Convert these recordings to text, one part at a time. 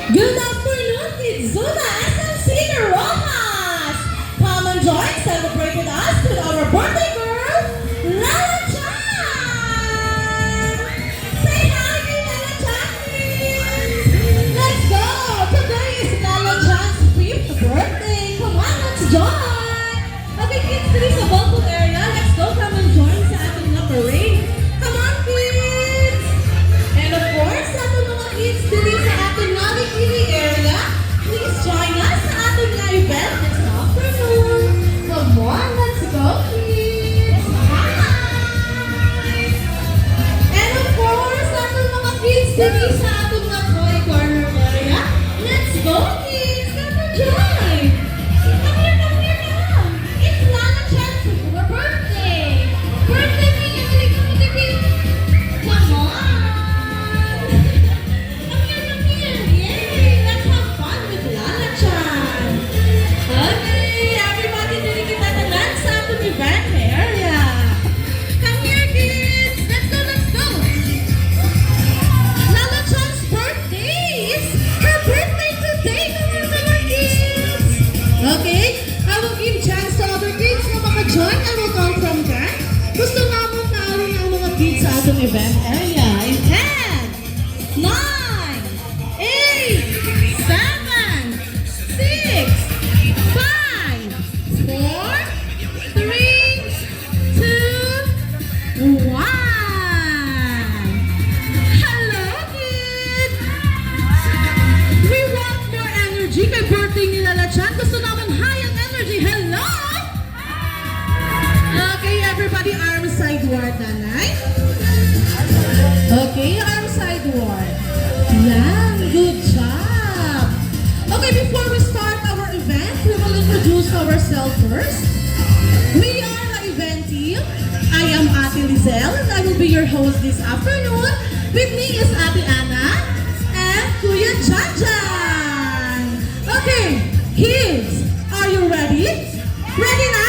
Good afternoon, Kids Zona SMC Rojas! Come and join, celebrate with us with our birthday girl, Lala Chan! Say hi to Lala Chan, please! Let's go! Today is Lala Chan's 5th birthday. Come on, let's join! Okay, kids, dito sa balcony area, let's go. Come and join sa ating na parade. Come on, kids! And of course, sa ating mga kids dito sa ating Nalikili area, please join us sa ating na event this afternoon. Come on, let's go, kids! Hi! And of course, sa ating mga kids dito sa ating na toy corner area, let's go, kids! Come and join! Come here now! It's Lala Chan's birthday! Birthday niya! Come on! Come here! Yay! Let's have fun with Lala Chan! Okay, everybody, dili kita tanan sa atong event area. Come here, kids! Let's go, let's go! Lala Chan's birthday! It's her birthday today! Come on, mga kids! Okay, I will give chance to other kids na maka-join. I will call from there. Gusto namin na ang mga kids sa atong event area. In 10, 9, 8, 7, 6, 5, 4, 3, 2, 1. Hello, kids! We want more energy kay birthday ni Lala Chan. Gusto naman high ang energy. Hello! Okay, everybody, arm sideward, nanay. Okay, arm sideward. Yan, good job. Okay, before we start our event, we will introduce ourselves first. We are the event team. I am Ate Lizelle, and I will be your host this afternoon. With me is Ate Ana and Kuya Janjan. Okay, kids, are you ready? Ready na?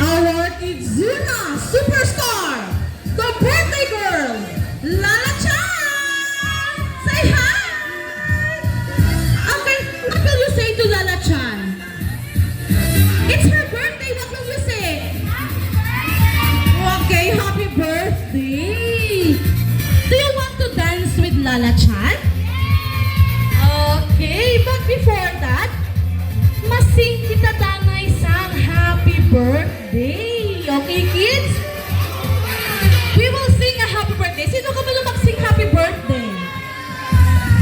Our Kidzuna superstar, the birthday girl, Lala Chan! Say hi! Okay, what will you say to Lala Chan? It's her birthday, what will you say? Okay, happy birthday! Do you want to dance with Lala Chan? Okay, but before that, masing kita tanay sang happy birthday. Okay, kids? We will sing a happy birthday. Sino ka ba mag-sing happy birthday?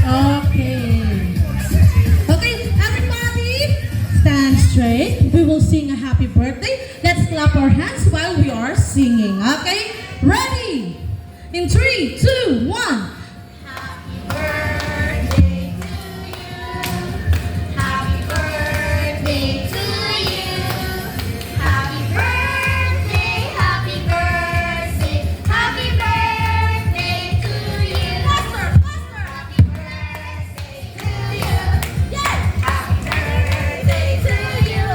Okay. Okay, everybody, stand straight. We will sing a happy birthday. Let's clap our hands while we are singing. Okay? Ready? In 3, 2, 1. Happy birthday to you. Happy birthday to you. Happy birthday, happy birthday, happy birthday to you. Faster, faster. Happy birthday to you. Yeah. Happy birthday to you.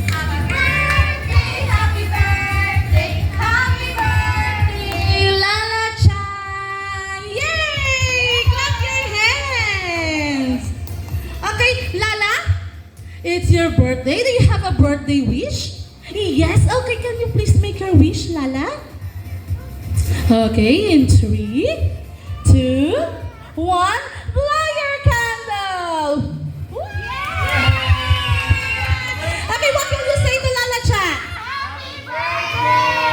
Happy birthday, happy birthday, happy birthday. Lala Chan! Yay! Clap your hands! Okay, Lala, it's your birthday. Do you have a birthday wish? Yes. Okay, can you please make your wish, Lala? Okay, in 3, 2, 1, blow your candle! Okay, what will you say to Lala Chan? Happy birthday!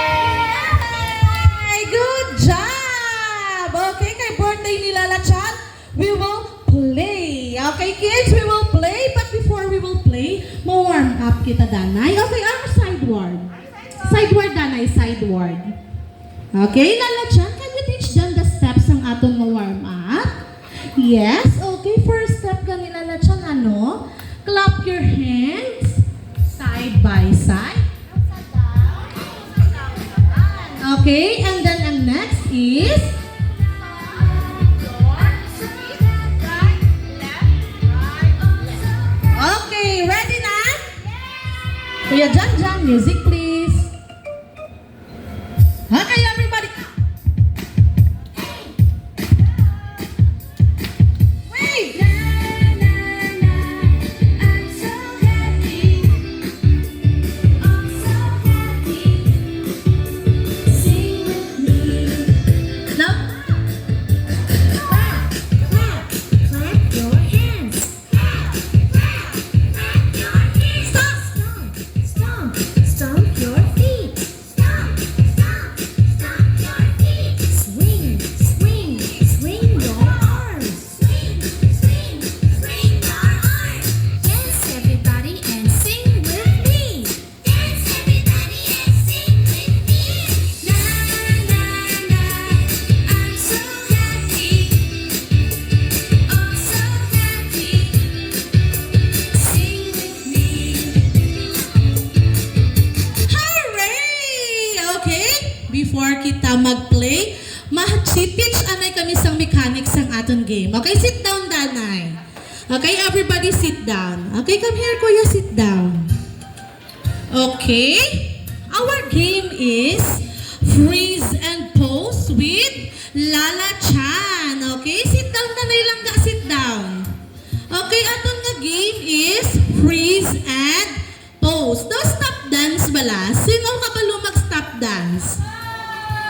Hey, good job! Okay, kay birthday ni Lala Chan, we will play. Okay, kids, we will play. But before we will play, ma-warm up kita, Danay. Okay, our sideward. Sideward, Danay, sideward. Okay, Lala Chan, can you teach them the steps ng aton ma-warm up? Yes, okay. First step gani, Lala Chan, ano? Clap your hands side by side. Okay, and then ang next is okay, ready na? Kuya Janjan, music please. Okay, everybody. Wait! game. Okay, sit down, Danay. Okay, everybody sit down. Okay, come here, Kuya, sit down. Okay, our game is freeze and pose with Lala Chan. Okay, sit down, Danay lang ga, sit down. Okay, aton nga game is freeze and pose. No, stop dance bala. Sino ka ba mag-stop dance?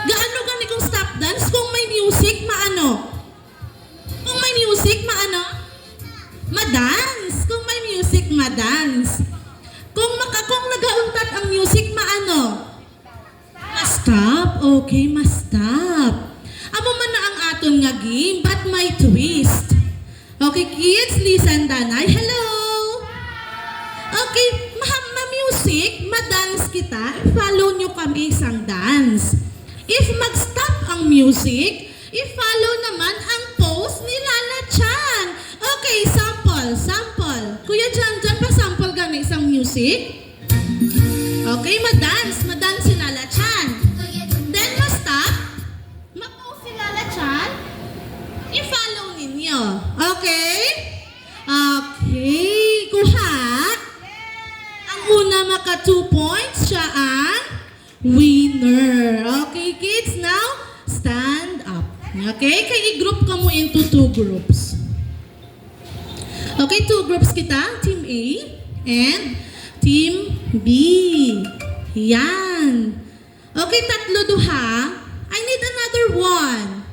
Gaano gani kung stop dance? Kung may music, maano? Kung may music, maano? Madance. Kung may music, madance. Kung nagauntat ang music, maano? Ma-stop. Okay, ma-stop. Amo man na ang aton nga game, but may twist. Okay, kids, listen, Danay. Hello! Okay, ma-music, ma-dance kita, follow nyo kami isang dance. If mag-stop ang music, i-follow naman ang pose ni Lala Chan. Okay, sample. Kuya Jan, pa-sample gani isang music. Okay, ma-dance si Lala Chan. Then, ma-stop, ma-pose si Lala Chan, i-follow ninyo. Okay? Okay, kuha. Ang una maka 2 points, siya ang winner. Okay, kids, now, stand up. Okay, kaya i-group ka mo into 2 groups. Okay, 2 groups kita, Team A and Team B. Yan. Okay, tatlo duha. I need another one.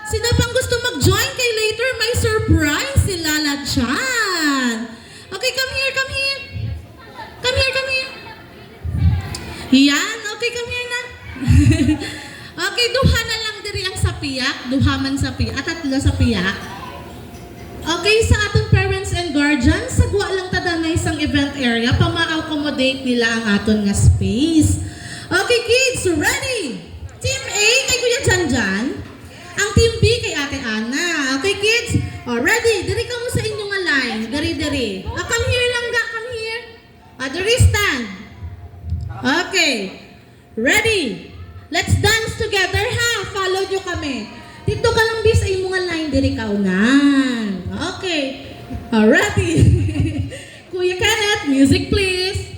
Sino pang gusto mag-join kay later? May surprise si Lala Chan. Okay, come here. Come here. Yan. Okay, come here na. Okay, duha na lang diri ang sa piyak. Duha man sa piyak. At tatlo sa piyak. Okay, sa atong parents and guardians, sagwa lang tada na isang event area pa ma-accommodate nila ang aton nga space. Okay, kids, ready? Team A kay Kuya Janjan. Ang Team B kay Ate Ana. Okay, kids? Ready? Diri ka mo sa inyo nga line. Diri. Come here lang ga. Come here. Diri stand. Okay. Ready? Let's dance together, ha? Follow nyo kami. Dito ka lang bis ay mga line. Diri ka unan. Okay. Ready? Kuya Kenneth, music please.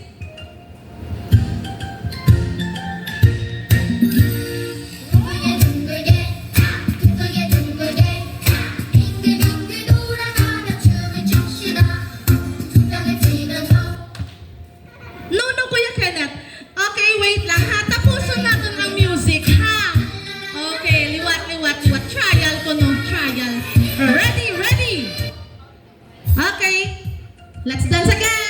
No, Kuya Kenneth. Okay, wait lang ha. Tapusin natin ang music ha. Okay, liwat. Trial ko no, trial. Ready? Okay. Let's dance again.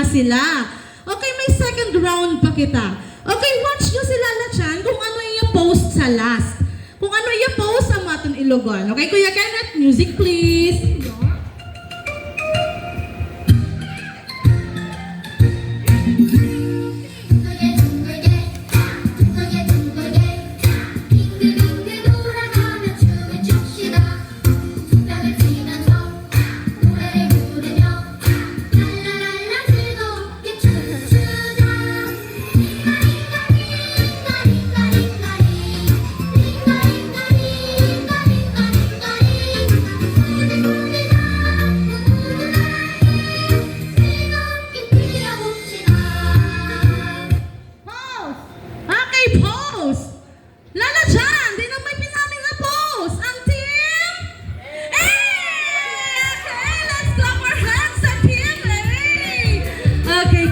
Sila. Okay, may second round pa kita. Okay, watch nyo si Lala Chan kung ano yung post sa last. Kung ano yung post ang maton ilogon. Okay, Kuya Kenneth, music please.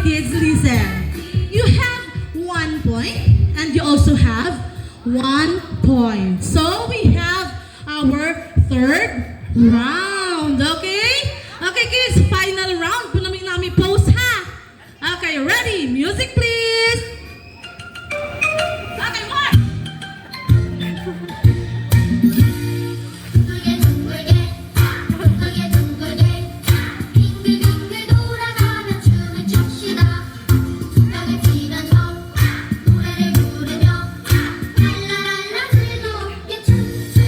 kids, listen. You have 1 point and you also have 1 point. So we have our third round, okay? Okay kids, final round. Punami pose ha. Okay, ready? Music please. Okay, one. 둥글게 둥글게 빙글빙글 돌아가며 춤을 춥시다 둥글게 치면서 노래를 부르며 랄라랄라 즐겁게 춤추자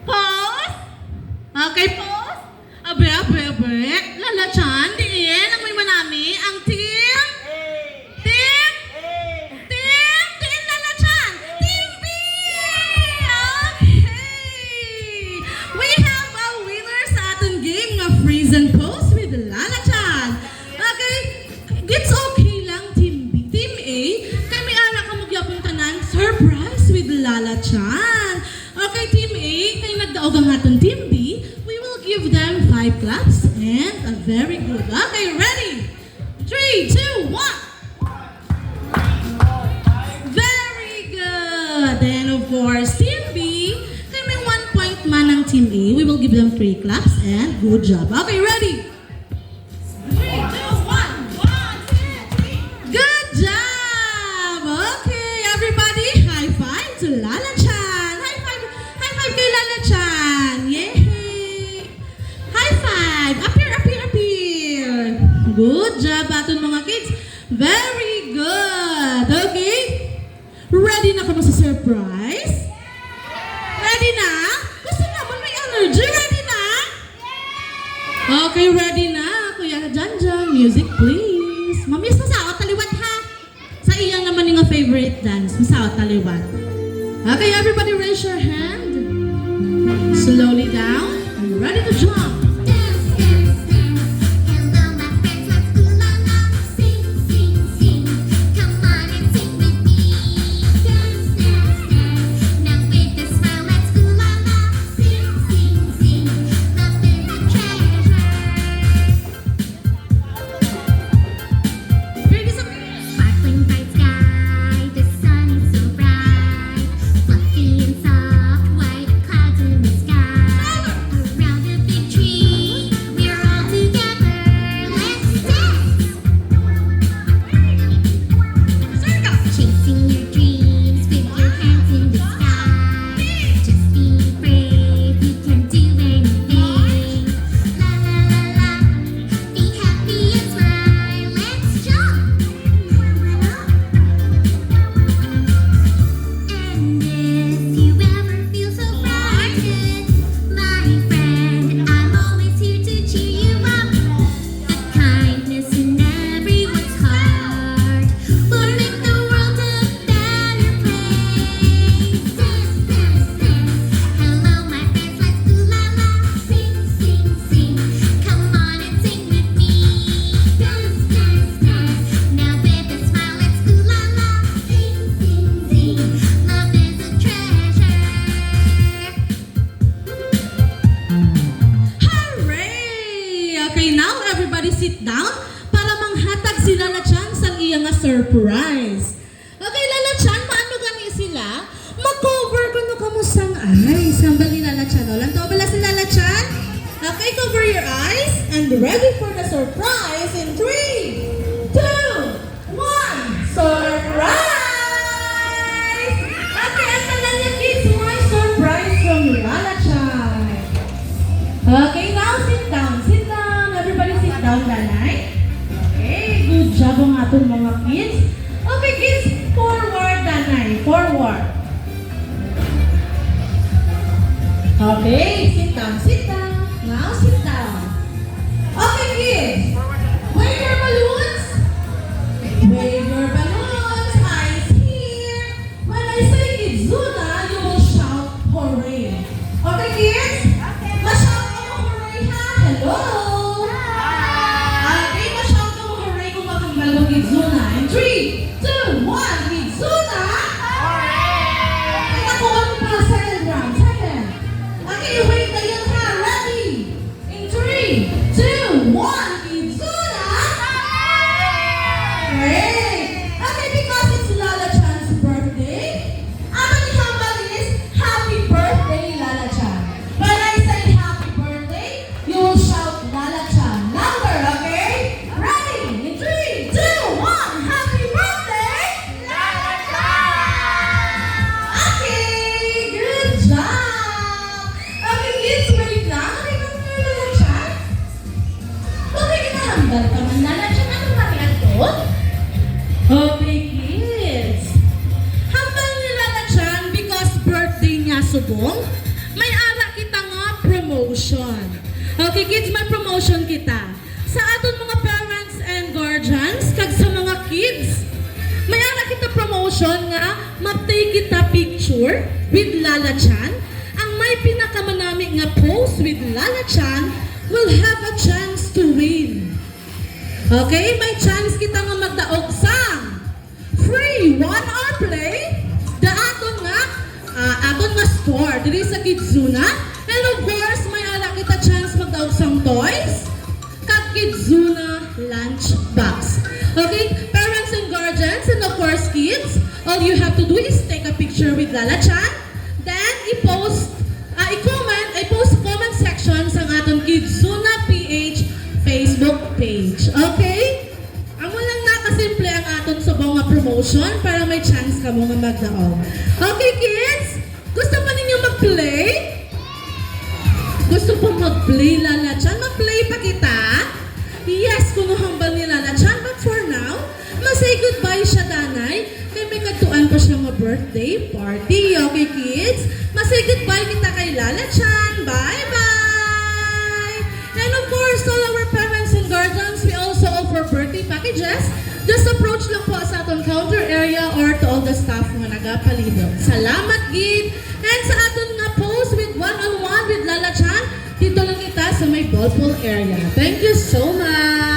Pause. Okay, pause. Abe. Lalachan, diin, ang may manami, ang team. Team. Diin, lalachan. Team B. Okay. We have a winner sa ating game nga freeze and pose with lalachan. Okay. It's okay lang, Team B. Team A, kami ara ka magyapong tanan, surprise with lalachan. Okay, Team A, kay nagdaog ang ating Team B, we will give them 5 claps and a very good. Okay, ready? 3, 2, 1. Very good. And of course, Team B, kay may 1 point man ang Team A, we will give them 3 claps and good job. Okay, ready? 3, 2, 1. 1, 2, 3. Good job! Okay, everybody, high five to Lalachan. High five kay Lalachan. Yay! High five! Up here. Good job, aton mga kids. Very good. Okay? Ready na ka mo sa surprise? Ready na? Gusto naman may energy. Ready na? Okay, ready na. Kuya Janjan, music please. Mamiss masaot taliwat ha. Sa iyang naman yung favorite dance. Masaot taliwat. Okay, everybody raise your hand. Slowly down. And ready to jump. Dance, dance, dance. Hello, my friends, let's do la la. Sing, sing, sing. Come on and sing with me. Dance, dance, dance. Now with a smile, let's do la la. Sing, sing, sing. Love is a treasure. Ready to Sparkling bright sky, the sun is so bright. Fluffy and soft, white clouds in the sky. Around a big tree, we're all together. Let's dance! circle. Chasing your dreams with your hands in the sky. Just be brave, you can do anything. La la la la, be happy and smile. Let's jump! And if you ever feel so frightened, my friend, I'm always here to cheer you up. The kindness in everyone's heart will make the world a better place. Dance, dance, dance. Hello, my friends, let's do la la. Sing, sing, sing. Come on and sing with me. Dance, dance, dance. Now with a smile, let's do la la. Sing, sing, sing. Love is a treasure. Hooray! Okay, now everybody sit down para manghatag si Lalachan sa iyang nga surprise. Okay, Lalachan, maano gani sila? Mag-cover ko no kamusang eyes. Sambal ni Lalachan. O, lanto bala si Lalachan? Okay, cover your eyes and ready for the surprise in 3, 2, 1. Surprise! Okay, ang tanan niya kids, my surprise from Lalachan. Okay, now sit down. Sit down. Everybody sit down, Danay. Okay, good job ang ating mga kids. Okay, kids, forward, Danay. Forward. Okay, sit down, sit down. Now sit down. Okay, kids. Wave your balloons. Wave your balloons. Eyes here. When I say kids, Zuna, you will shout hooray. Okay, kids? Ma-shout ako hooray ha. Hello. Okay, 3, 2, 1, Kizuna! Kita ko kami pa second round. Second. Okay, wait na yun ha. Ready? In 3, 2, 1, Kizuna! Great! Okay, because it's Lala Chan's birthday, ang manihambal is Happy Birthday, Lala Chan. When I say Happy Birthday, you will shout Lala Chan. Number, okay? Ready? In 3, 2, 1, Happy Birthday! Lala Chan! Okay, good job! Okay, kids, wait lang. Ano yung Lala Chan? Okay, kinahambal ka man, Lala Chan. Anong marihan to? Okay, kids. Hambal ni Lala Chan because birthday niya subong. May ara kita nga promotion. Okay, kids, may promotion kita. Sa aton mga parents and guardians, kag sa mga kids, may ara kita promotion nga maptay kita picture with Lala Chan. Ang may pinakamanami nga post with Lala Chan will have a chance to win. Okay, may chance kita nga magdaog sang free 1-hour play the aton nga store diri sa Kizuna, and of course may ala kita chance magdaog sang toys kag Kizuna lunch box. Okay, parents and guardians and of course kids, all you have to do is take a picture with Lala Chan, then i-post comment section sa aton Kizuna PH Facebook page. Okay? Amo lang nakasimple ang aton subong nga promotion para may chance ka mo nga magdaog. Okay, kids? Gusto pa ninyo mag-play? Gusto pa mag-play, Lala Chan? Mag-play pa kita? Yes, kung hambal ni Lala Chan. But for now, masay goodbye siya, danay. Kaya may katuan pa siya nga birthday party. Okay, kids? Masay goodbye kita kay Lala Chan. Bye-bye! And of course, all our parents and guardians, we also offer birthday packages. Just approach lang po sa aton counter area or to all the staff nga nagapalibot. Salamat, gid! And sa aton nga post with one-on-one with Lala Chan, dito lang kita sa may ball pool area. Thank you so much!